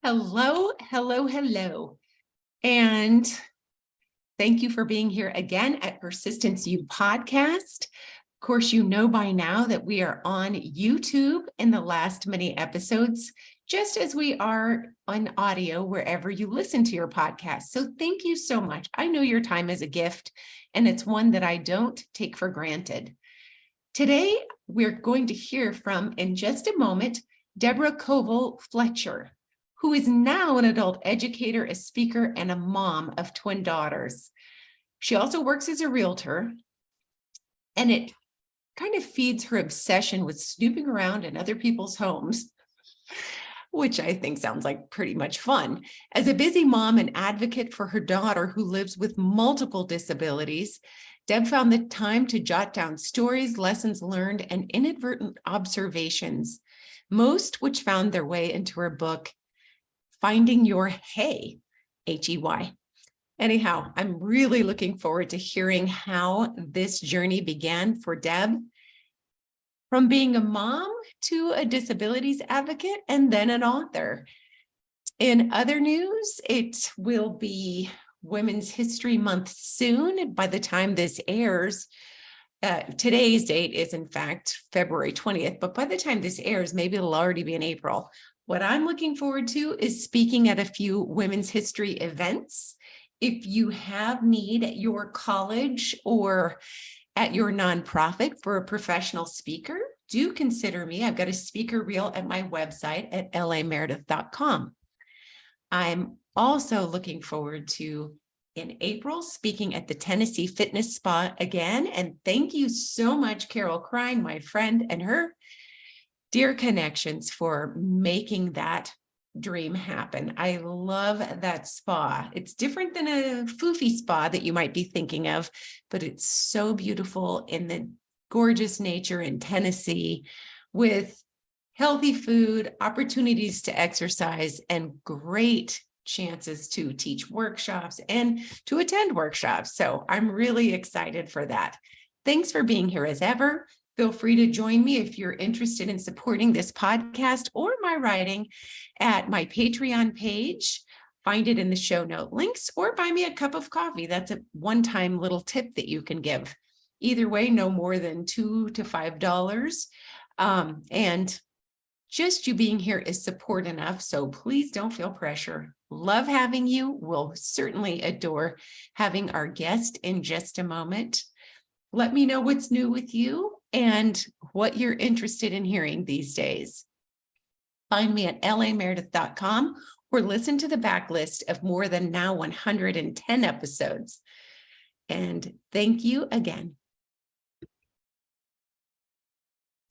Hello, hello, hello. And thank you for being here again at Persistence U podcast. Of course, you know by now that we are on YouTube in the last many episodes, just as we are on audio wherever you listen to your podcast. So thank you so much. I know your time is a gift, and it's one that I don't take for granted. Today, we're going to hear from, in just a moment, Deborah Covell Fletcher, who is now an adult educator, a speaker, and a mom of twin daughters. She also works as a realtor, and it kind of feeds her obsession with snooping around in other people's homes, which I think sounds like pretty much fun. As a busy mom and advocate for her daughter who lives with multiple disabilities, Deb found the time to jot down stories, lessons learned, and inadvertent observations, most which found their way into her book, Finding Your Hey, H-E-Y. Anyhow, I'm really looking forward to hearing how this journey began for Deb, from being a mom to a disabilities advocate and then an author. In other news, it will be Women's History Month soon. By the time this airs, today's date is in fact February 20th, but by the time this airs, maybe it'll already be in April. What I'm looking forward to is speaking at a few women's history events. If you have need at your college or at your nonprofit for a professional speaker, do consider me. I've got a speaker reel at my website at lameredith.com. I'm also looking forward to, in April, speaking at the Tennessee Fitness Spa again. And thank you so much, Carol Krein, my friend, and her dear connections for making that dream happen. I love that spa. It's different than a foofy spa that you might be thinking of, but it's so beautiful in the gorgeous nature in Tennessee with healthy food, opportunities to exercise, and great chances to teach workshops and to attend workshops. So I'm really excited for that. Thanks for being here as ever. Feel free to join me if you're interested in supporting this podcast or my writing at my Patreon page. Find it in the show note links, or buy me a cup of coffee. That's a one-time little tip that you can give. Either way, no more than $2 to $5. And just you being here is support enough, so please don't feel pressure. Love having you. We'll certainly adore having our guest in just a moment. Let me know what's new with you and what you're interested in hearing these days. Find me at lameredith.com or listen to the backlist of more than now 110 episodes. And thank you again.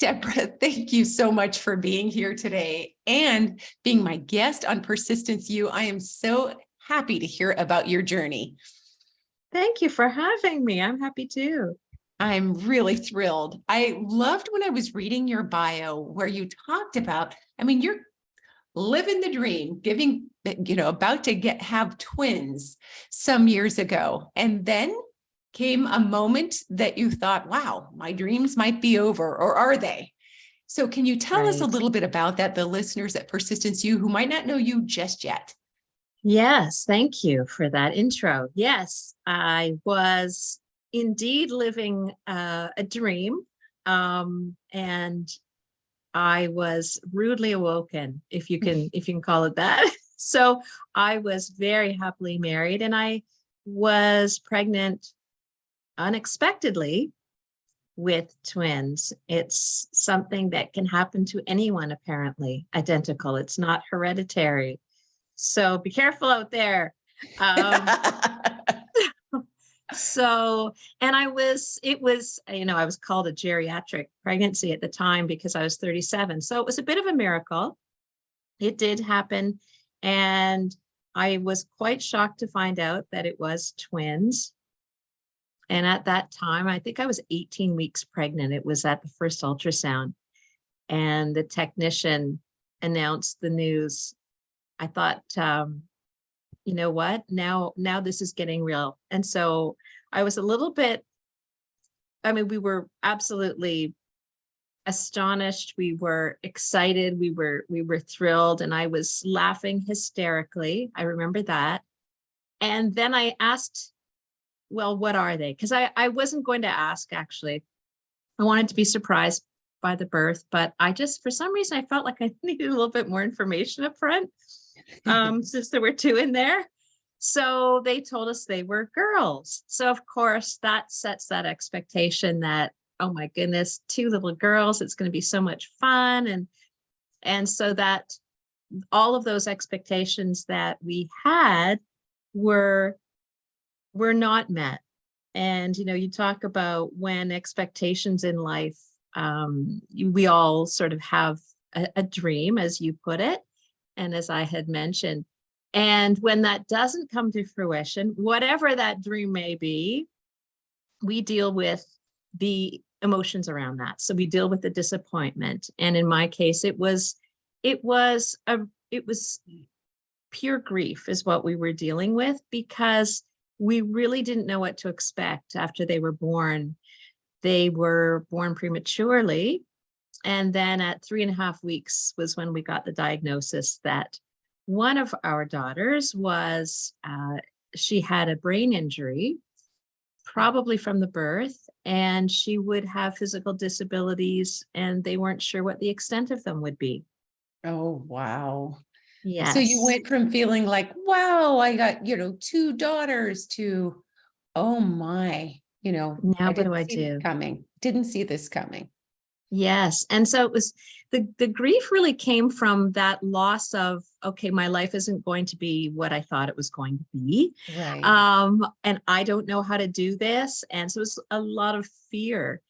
Deborah, thank you so much for being here today and being my guest on Persistence U. I am so happy to hear about your journey. Thank you for having me. I'm happy too. I'm really thrilled. I loved when I was reading your bio where you talked about, you're living the dream, about to have twins some years ago. And then came a moment that you thought, wow, my dreams might be over, or are they? So can you tell us a little bit about that, the listeners at Persistence U who might not know you just yet? Yes, thank you for that intro. Yes, I was indeed living a dream, and I was rudely awoken, if you can call it that. So I was very happily married, and I was pregnant unexpectedly with twins. It's something that can happen to anyone, apparently, identical. It's not hereditary. So be careful out there. And I was called a geriatric pregnancy at the time because I was 37. So it was a bit of a miracle. It did happen. And I was quite shocked to find out that it was twins. And at that time, I think I was 18 weeks pregnant. It was at the first ultrasound. And the technician announced the news. I thought, you know what, now this is getting real. And so I was a little bit, we were absolutely astonished. We were excited. We were thrilled, and I was laughing hysterically. I remember that. And then I asked, well, what are they? Because I wasn't going to ask, actually. I wanted to be surprised by the birth, but I just, for some reason, I felt like I needed a little bit more information up front, since there were two in there. So they told us they were girls. So of course that sets that expectation that, oh my goodness, two little girls, it's going to be so much fun. And so that all of those expectations that we had were not met. And, you talk about when expectations in life, we all sort of have a dream, as you put it, and as I had mentioned. And when that doesn't come to fruition, whatever that dream may be, we deal with the emotions around that. So we deal with the disappointment. And in my case, it was pure grief is what we were dealing with, because we really didn't know what to expect after they were born. They were born prematurely. And then at 3.5 weeks was when we got the diagnosis that one of our daughters was, she had a brain injury, probably from the birth, and she would have physical disabilities, and they weren't sure what the extent of them would be. Oh, wow. Yes. So you went from feeling like, wow, I got, two daughters to, oh my, Now I what do didn't I see this do? coming. Didn't see this coming. Yes. And so it was the grief really came from that loss of, okay, my life isn't going to be what I thought it was going to be. Right. And I don't know how to do this. And so it was a lot of fear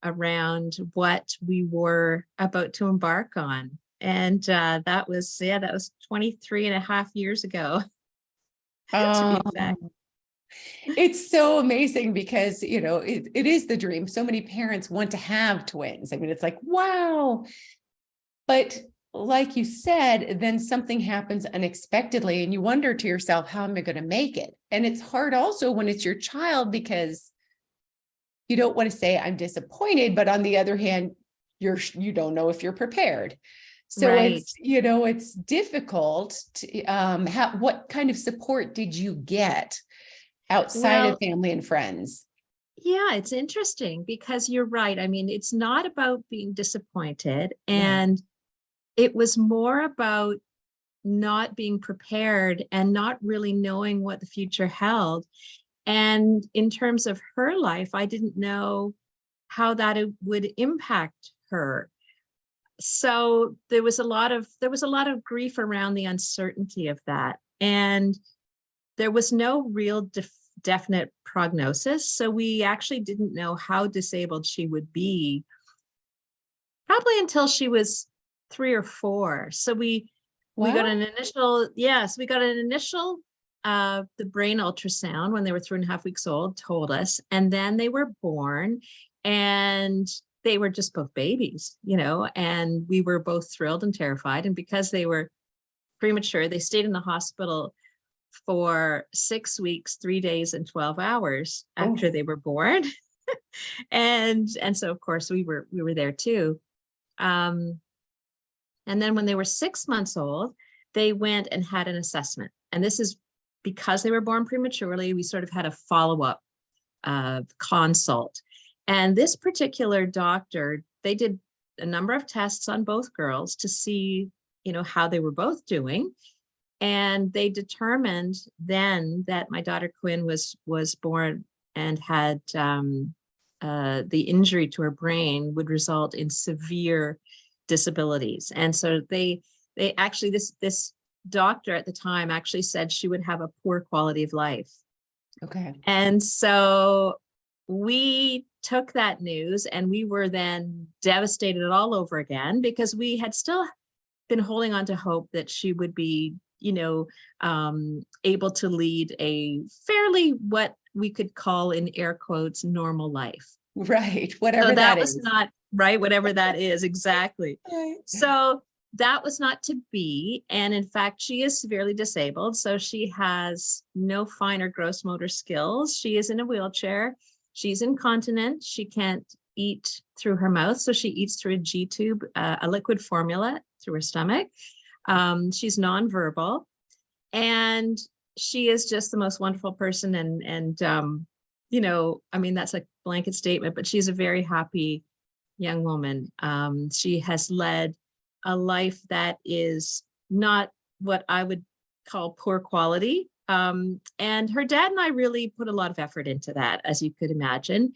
around what we were about to embark on. And that was 23.5 years ago, to be exact. It's so amazing because, it is the dream. So many parents want to have twins. I mean, it's like, wow. But like you said, then something happens unexpectedly and you wonder to yourself, how am I going to make it? And it's hard also when it's your child, because you don't want to say I'm disappointed, but on the other hand, you don't know if you're prepared. So Right. it's difficult to, what kind of support did you get outside of family and friends? Yeah, it's interesting because you're right. I mean, it's not about being disappointed, and it was more about not being prepared and not really knowing what the future held. And in terms of her life, I didn't know how that would impact her. So there was a lot of grief around the uncertainty of that. And there was no real definite prognosis. So we actually didn't know how disabled she would be probably until she was 3 or 4. So we got an initial, the brain ultrasound when they were 3.5 weeks old told us, and then they were born and they were just both babies, and we were both thrilled and terrified. And because they were premature, they stayed in the hospital for 6 weeks, 3 days, and 12 hours after they were born. and so of course we were there too. And then when they were 6 months old, they went and had an assessment. And this is because they were born prematurely, we sort of had a follow-up consult. And this particular doctor, they did a number of tests on both girls to see, how they were both doing. And they determined then that my daughter Quinn was born and had the injury to her brain would result in severe disabilities. And so they actually, this doctor at the time actually said she would have a poor quality of life. Okay. And so we took that news and we were then devastated all over again, because we had still been holding on to hope that she would be, able to lead a fairly, what we could call in air quotes, normal life. Right. Whatever so that was is. not right. Whatever that is. Exactly. Right. So that was not to be. And in fact, she is severely disabled. So she has no fine or gross motor skills. She is in a wheelchair. She's incontinent. She can't eat through her mouth. So she eats through a G tube, a liquid formula through her stomach. She's nonverbal, and she is just the most wonderful person. You know, I mean, that's a blanket statement, but she's a very happy young woman. She has led a life that is not what I would call poor quality. And her dad and I really put a lot of effort into that, as you could imagine.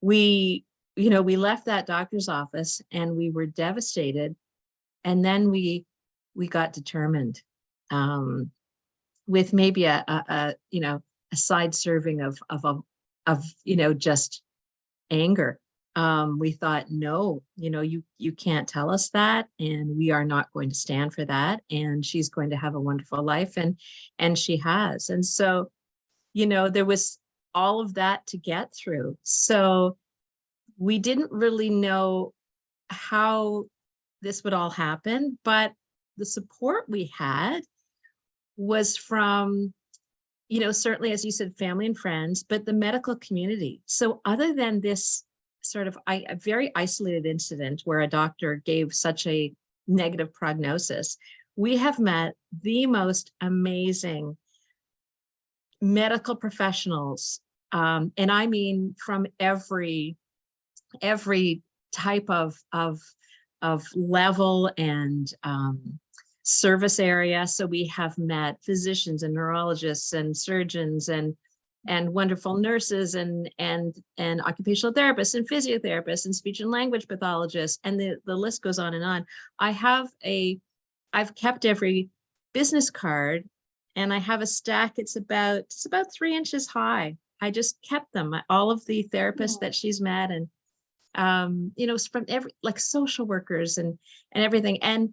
We, you know, we left that doctor's office and we were devastated. And then we got determined, with maybe a you know, a side serving of you know, just anger. We thought, no, you know, you can't tell us that, and we are not going to stand for that. And she's going to have a wonderful life, and she has. And so, you know, there was all of that to get through. So we didn't really know how this would all happen, but the support we had was from, you know, certainly, as you said, family and friends, but the medical community. So other than this sort of a very isolated incident where a doctor gave such a negative prognosis, we have met the most amazing medical professionals. And I mean, from every type of level and service area. So we have met physicians and neurologists and surgeons and wonderful nurses and occupational therapists and physiotherapists and speech and language pathologists, and the list goes on and on. I've kept every business card, and I have a stack. It's about 3 inches high. I just kept them, all of the therapists that she's met, and you know, from every, like, social workers and everything. And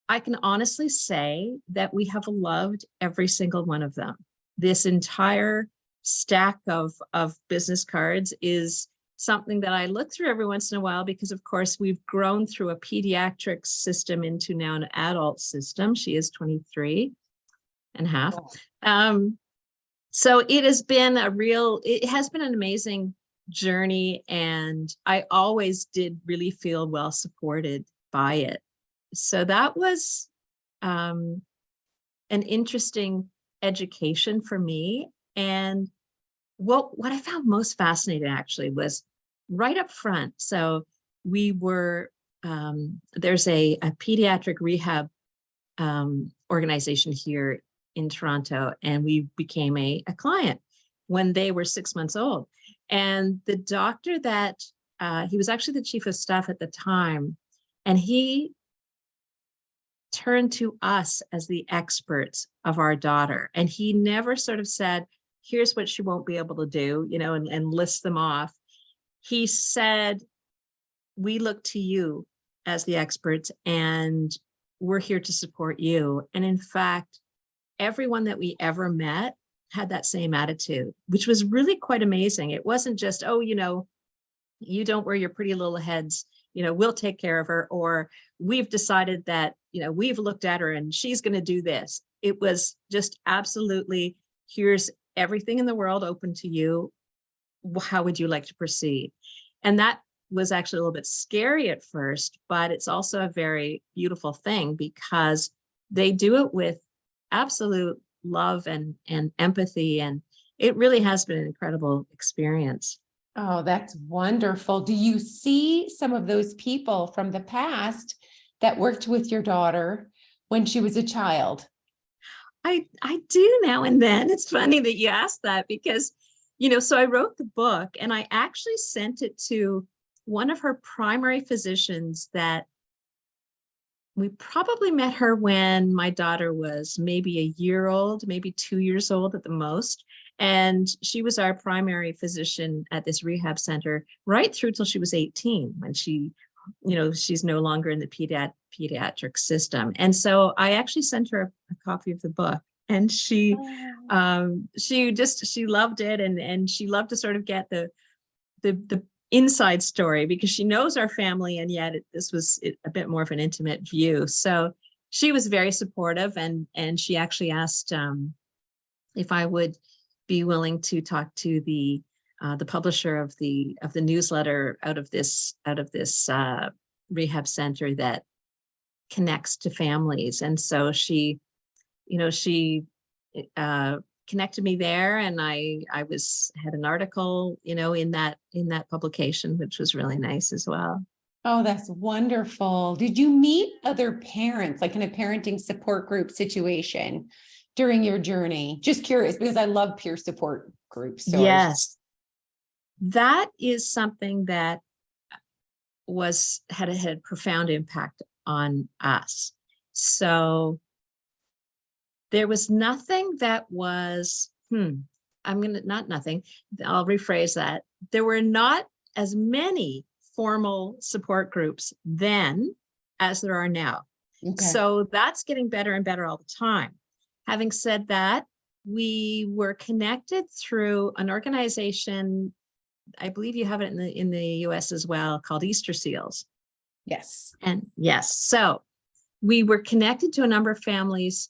I can honestly say that we have loved every single one of them. This entire stack of business cards is something that I look through every once in a while, because of course we've grown through a pediatric system into now an adult system. She is 23 and a half. So it has been it has been an amazing journey, and I always did really feel well supported by it. So that was an interesting education for me. And what I found most fascinating actually was right up front. So we were, there's a pediatric rehab organization here in Toronto, and we became a client when they were 6 months old. And the doctor that, he was actually the chief of staff at the time, and he turned to us as the experts of our daughter. And he never sort of said, here's what she won't be able to do, you know, and list them off. He said, we look to you as the experts, and we're here to support you. And in fact, everyone that we ever met had that same attitude, which was really quite amazing. It wasn't just, oh, you know, you don't wear your pretty little heads, you know, we'll take care of her, or we've decided that, you know, we've looked at her and she's going to do this. It was just absolutely, here's everything in the world open to you. How would you like to proceed? And that was actually a little bit scary at first, but it's also a very beautiful thing, because they do it with absolute love and empathy. And it really has been an incredible experience. Oh, that's wonderful. Do you see some of those people from the past that worked with your daughter when she was a child? I do now and then. It's funny that you asked that, because, you know, so I wrote the book and I actually sent it to one of her primary physicians that we probably met her when my daughter was maybe a year old, maybe 2 years old at the most. And she was our primary physician at this rehab center right through till she was 18, when she, you know, she's no longer in the pediatric system. And so I actually sent her a copy of the book, and she loved it. And she loved to sort of get the inside story, because she knows our family, and yet this was a bit more of an intimate view. So she was very supportive, and she actually asked if I would be willing to talk to the the publisher of the newsletter out of this rehab center that connects to families. And so she connected me there, and I had an article, in that publication, which was really nice as well. Oh, that's wonderful. Did you meet other parents, like in a parenting support group situation during your journey? Just curious, because I love peer support groups. So yes, that is something that had a profound impact on us. So there was nothing that was, I'll rephrase that. There were not as many formal support groups then as there are now. Okay. So that's getting better and better all the time. Having said that, we were connected through an organization, I believe you have it in the US as well, called Easter Seals. Yes. And yes, so we were connected to a number of families.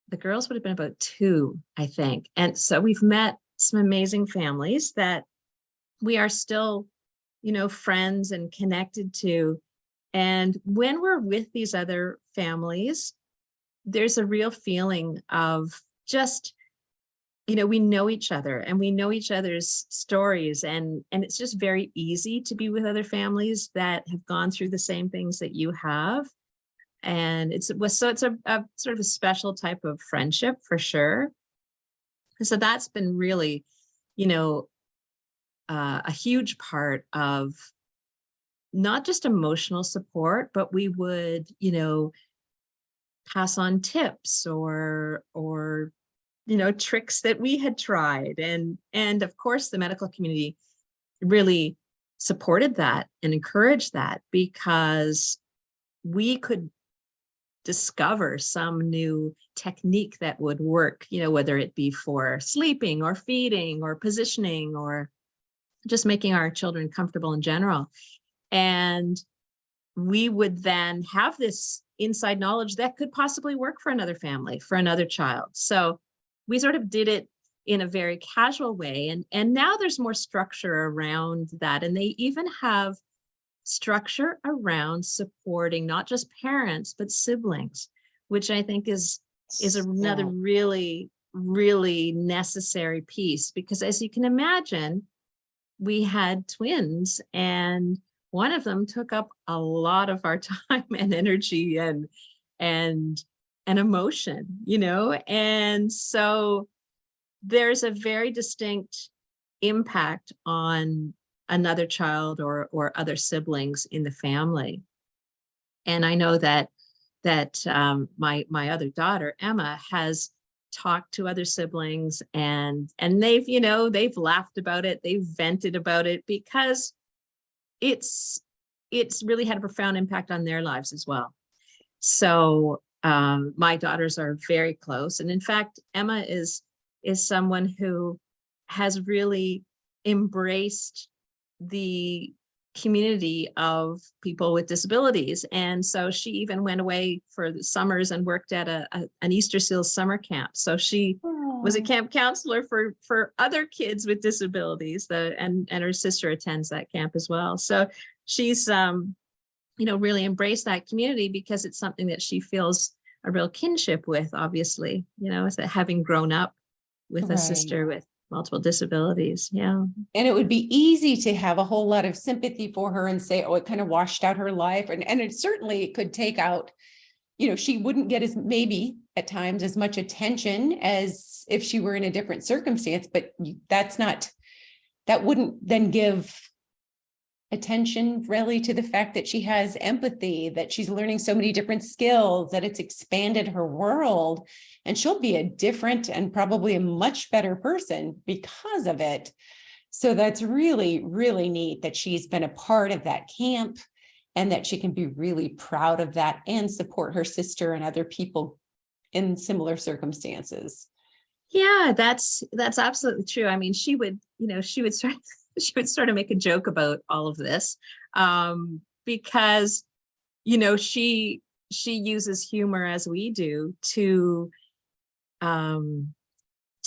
The girls would have been about 2, I think. And so we've met some amazing families that we are still, friends and connected to. And when we're with these other families, there's a real feeling of just, we know each other and we know each other's stories. And it's just very easy to be with other families that have gone through the same things that you have. And it's a sort of a special type of friendship for sure. So that's been really, a huge part of not just emotional support, but we would, pass on tips or tricks that we had tried. And of course, the medical community really supported that and encouraged that, because we could discover some new technique that would work, whether it be for sleeping or feeding or positioning or just making our children comfortable in general. And we would then have this inside knowledge that could possibly work for another family, for another child. So we sort of did it in a very casual way. And now there's more structure around that. And they even have structure around supporting not just parents, but siblings, which I think is another really, really necessary piece. Because as you can imagine, we had twins, and one of them took up a lot of our time and energy and emotion, and so there's a very distinct impact on another child or other siblings in the family. And I know that my other daughter, Emma, has talked to other siblings, and they've laughed about it, they've vented about it, because it's really had a profound impact on their lives as well. So my daughters are very close. And in fact, Emma is someone who has really embraced the community of people with disabilities. And so she even went away for the summers and worked at an Easter Seals summer camp. So she was a camp counselor for other kids with disabilities, and her sister attends that camp as well. So she's, really embraced that community because it's something that she feels a real kinship with, obviously, is that having grown up with a sister with multiple disabilities. Yeah. And it would be easy to have a whole lot of sympathy for her and say, oh, it kind of washed out her life. And it certainly could take out, she wouldn't get maybe at times as much attention as if she were in a different circumstance, but that wouldn't then give attention really to the fact that she has empathy, that she's learning so many different skills, that it's expanded her world, and she'll be a different and probably a much better person because of it. So that's really, really neat that she's been a part of that camp, and that she can be really proud of that and support her sister and other people in similar circumstances. Yeah, that's absolutely true. I mean, she would sort of make a joke about all of this, because, she uses humor, as we do, to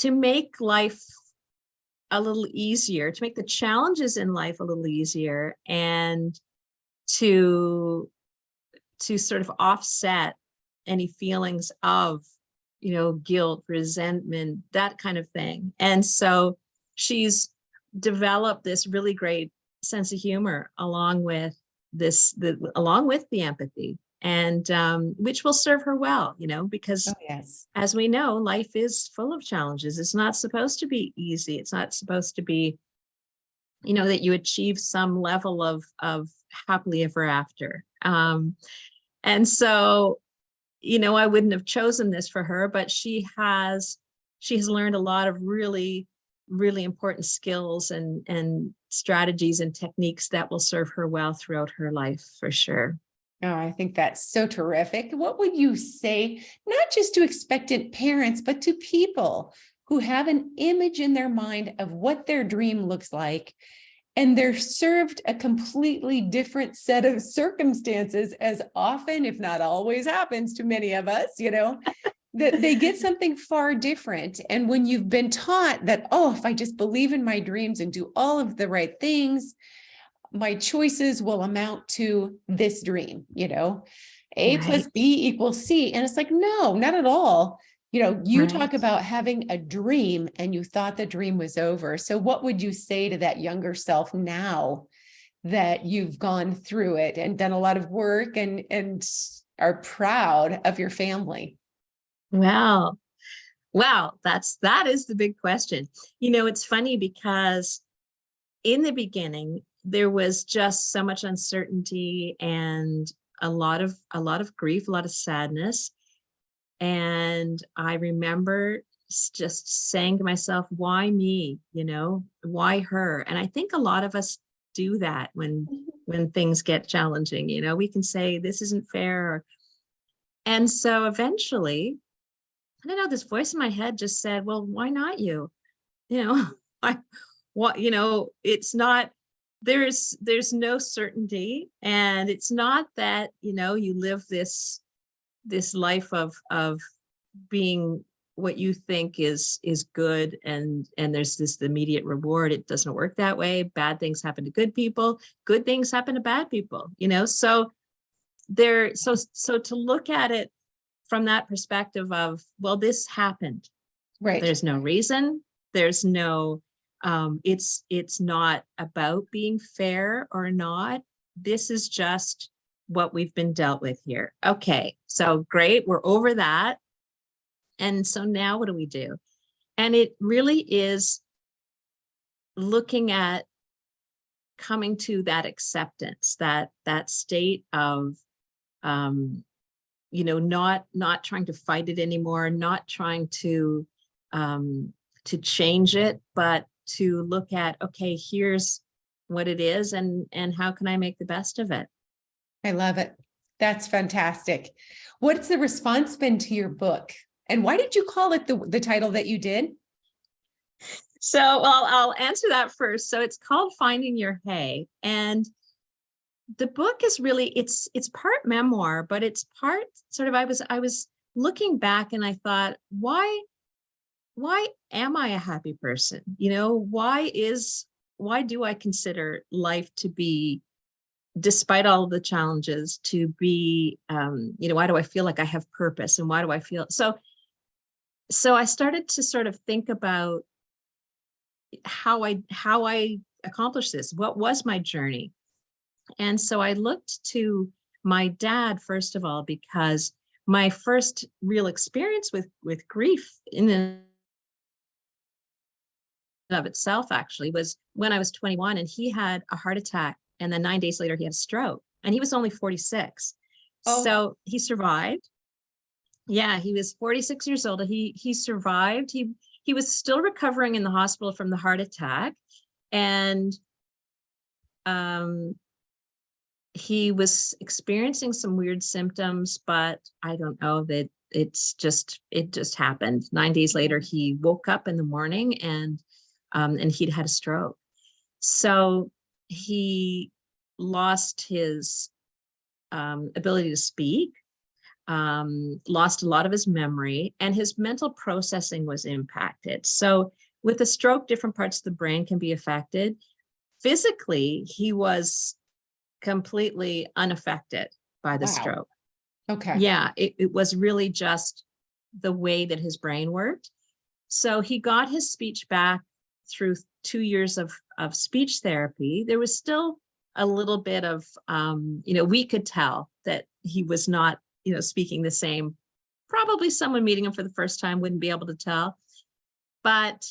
make life a little easier, to make the challenges in life a little easier, and to sort of offset any feelings of, guilt, resentment, that kind of thing. And so she's developed this really great sense of humor along with the empathy, and which will serve her well, because Oh, yes. as we know, life is full of challenges. It's not supposed to be easy. It's not supposed to be, that you achieve some level of happily ever after. And so, I wouldn't have chosen this for her, but she has learned a lot of really, really important skills and strategies and techniques that will serve her well throughout her life, for sure. Oh, I think that's so terrific. What would you say, not just to expectant parents, but to people who have an image in their mind of what their dream looks like, and they're served a completely different set of circumstances, as often, if not always, happens to many of us, that they get something far different. And when you've been taught that, oh, if I just believe in my dreams and do all of the right things, my choices will amount to this dream, A plus Right. B equals C. And it's like, no, not at all. You Right. talk about having a dream and you thought the dream was over. So what would you say to that younger self now that you've gone through it and done a lot of work and are proud of your family? Wow. That is the big question. It's funny because in the beginning, there was just so much uncertainty and a lot of grief, a lot of sadness. And I remember just saying to myself, why me? Why her? And I think a lot of us do that when things get challenging. We can say this isn't fair. And so eventually, I don't know, this voice in my head just said, well, why not you? I what it's not, there's no certainty, and it's not that you live this life of being what you think is good, and there's this immediate reward. It doesn't work that way. Bad things happen to good people, good things happen to bad people, so to look at it from that perspective of, well, this happened, Right. there's no reason, there's no it's not about being fair or not. This is just what we've been dealt with here. Okay, so great, we're over that. And so now what do we do? And it really is looking at coming to that acceptance, that state of not trying to fight it anymore, not trying to change it, but to look at, okay, here's what it is, and how can I make the best of it? I love it. That's fantastic. What's the response been to your book? And why did you call it the title that you did? So I'll answer that first. So it's called Finding Your Hay. And the book is really, it's part memoir, but it's part sort of, I was looking back and I thought, why am I a happy person? Why do I consider life to be, despite all of the challenges, to be, why do I feel like I have purpose, and why do I feel so I started to sort of think about how I accomplished this. What was my journey? And so I looked to my dad, first of all, because my first real experience with grief in and of itself actually was when I was 21, and he had a heart attack, and then 9 days later he had a stroke, and he was only 46. Oh. So he survived. Yeah, he was 46 years old. He survived. He was still recovering in the hospital from the heart attack, and he was experiencing some weird symptoms, but I don't know, that it just happened. 9 days later, he woke up in the morning, and he'd had a stroke. So he lost his ability to speak, lost a lot of his memory, and his mental processing was impacted. So with a stroke, different parts of the brain can be affected. Physically, he was completely unaffected by the Wow. stroke. Okay. Yeah, it was really just the way that his brain worked. So he got his speech back through 2 years of speech therapy. There was still a little bit of, we could tell that he was not, speaking the same. Probably someone meeting him for the first time wouldn't be able to tell. But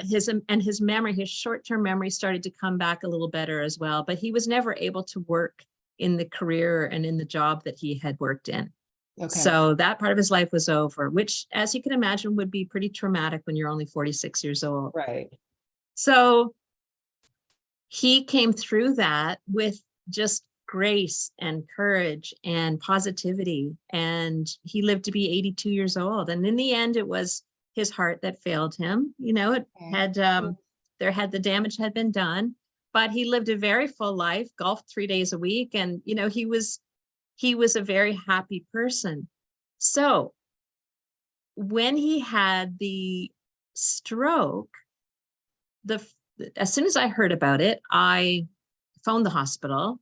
his memory, his short-term memory started to come back a little better as well. But he was never able to work in the career and in the job that he had worked in. Okay. So that part of his life was over, which, as you can imagine, would be pretty traumatic when you're only 46 years old. Right. So he came through that with just grace and courage and positivity. And he lived to be 82 years old. And in the end, it was his heart that failed him. It had, the damage had been done, but he lived a very full life, golfed 3 days a week. And, he was a very happy person. So when he had the stroke, as soon as I heard about it, I phoned the hospital,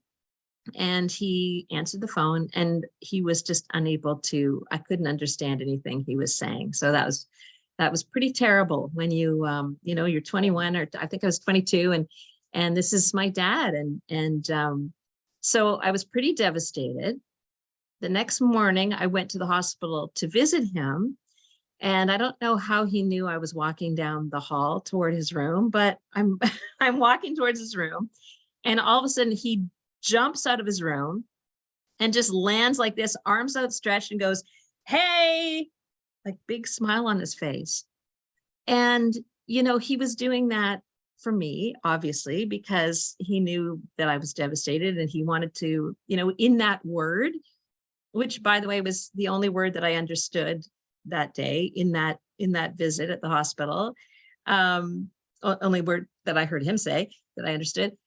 and he answered the phone, and he was just unable to, I couldn't understand anything he was saying. So that was pretty terrible when you're 21, or I think I was 22, and this is my dad. And so I was pretty devastated. The next morning I went to the hospital to visit him, and I don't know how he knew I was walking down the hall toward his room, but I'm walking towards his room, and all of a sudden he jumps out of his room and just lands like this, arms outstretched, and goes, "Hey," like big smile on his face. And, he was doing that for me, obviously, because he knew that I was devastated, and he wanted to, in that word, which, by the way, was the only word that I understood that day in that visit at the hospital. Only word that I heard him say that I understood.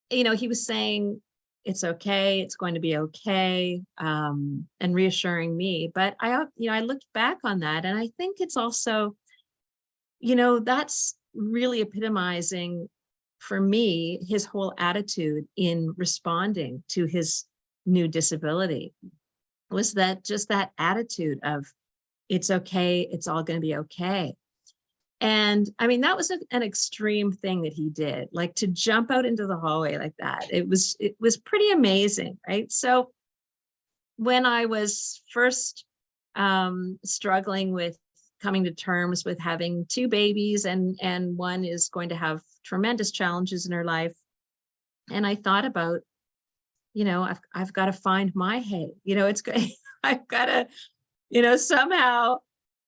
He was saying, "It's okay, it's going to be okay," and reassuring me. But I looked back on that, and I think it's also, that's really epitomizing for me his whole attitude in responding to his new disability, was that just that attitude of, it's okay, it's all going to be okay. And I mean, that was an extreme thing that he did, like to jump out into the hallway like that. It was pretty amazing, right? So when I was first struggling with coming to terms with having 2 babies, and one is going to have tremendous challenges in her life, and I thought about, I've got to find my hay, it's good. I've got to, somehow,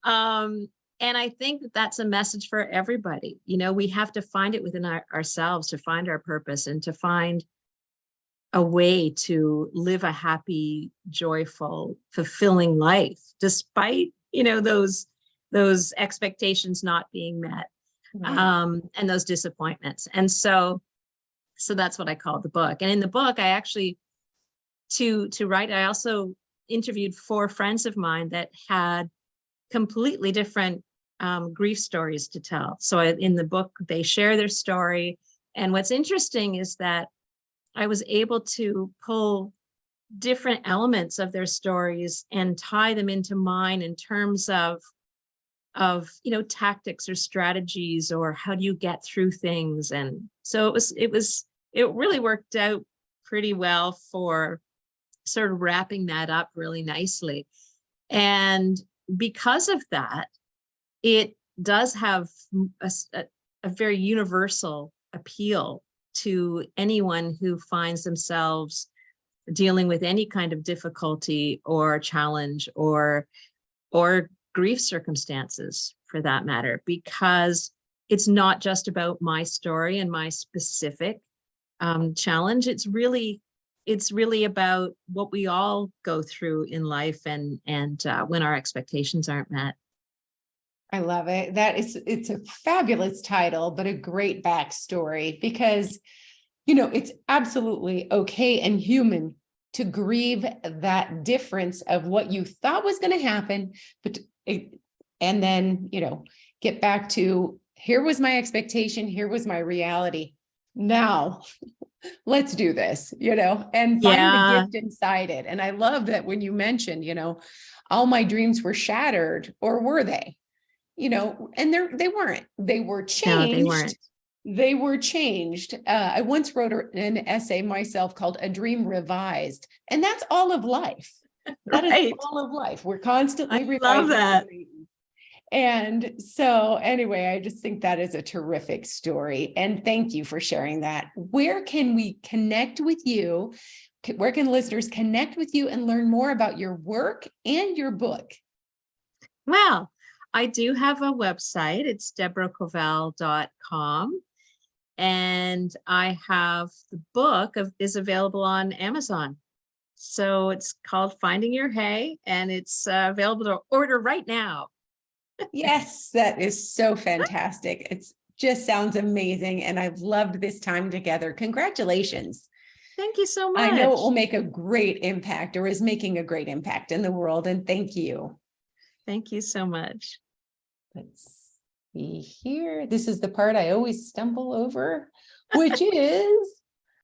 and I think that that's a message for everybody. We have to find it within ourselves to find our purpose, and to find a way to live a happy, joyful, fulfilling life, despite, those expectations not being met, and those disappointments. And so that's what I called the book. And in the book, I actually, to write, I also interviewed 4 friends of mine that had completely different grief stories to tell. So in the book, they share their story. And what's interesting is that I was able to pull different elements of their stories and tie them into mine in terms of tactics or strategies, or how do you get through things. And so it really worked out pretty well for sort of wrapping that up really nicely. And because of that, it does have a very universal appeal to anyone who finds themselves dealing with any kind of difficulty or challenge or grief circumstances, for that matter, because it's not just about my story and my specific challenge. It's really about what we all go through in life, and when our expectations aren't met. I love it. It's a fabulous title, but a great backstory, because, it's absolutely okay and human to grieve that difference of what you thought was going to happen, and then, get back to here was my expectation, here was my reality. Now, let's do this, and find the Yeah. gift inside it. And I love that when you mentioned, all my dreams were shattered, or were they? And they weren't. They were No, they changed. weren't. They were changed. I once wrote an essay myself called A Dream Revised, and that's all of life. That is Right. all of life. We're constantly I love revising our that. dreams. And so anyway, I just think that is a terrific story. And thank you for sharing that. Where can we connect with you? Where can listeners connect with you and learn more about your work and your book? Well, I do have a website. It's deborahcovell.com. And I have the book is available on Amazon. So it's called Finding Your Hay, and it's available to order right now. Yes, that is so fantastic. It's just sounds amazing. And I've loved this time together. Congratulations. Thank you so much. I know it will make a great impact, or is making a great impact in the world. And thank you. Thank you so much. Let's see here. This is the part I always stumble over, which is